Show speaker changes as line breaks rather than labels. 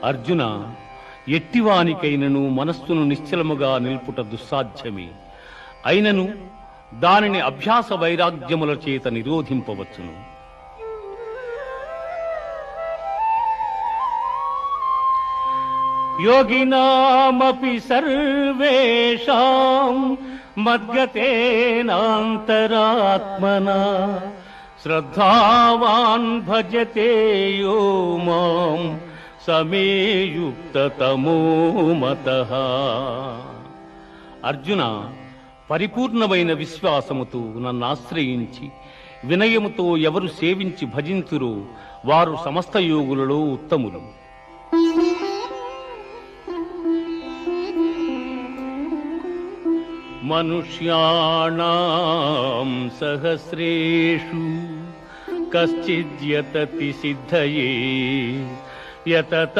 అర్జున, ఎట్టివానికైనను మనస్సును నిశ్చలముగా నిల్పుట దుస్సాధ్యమే. అయినను దానిని అభ్యాస వైరాగ్యముల చేత నిరోధింపవచ్చును. యోగినామపి సర్వేషాం మద్గతేనాంతరాత్మనా శ్రద్ధావాన్ భజతే యో మాం సమే యుక్తతమో మతః. అర్జున, పరిపూర్ణమైన విశ్వాసముతో నన్ను ఆశ్రయించి వినయముతో ఎవరు సేవించి భజింతురో వారు సమస్త యోగులలో ఉత్తములు. మనుష్యాణాం సహస్రేషు కశ్చిద్ యతతి సిద్ధయే యతత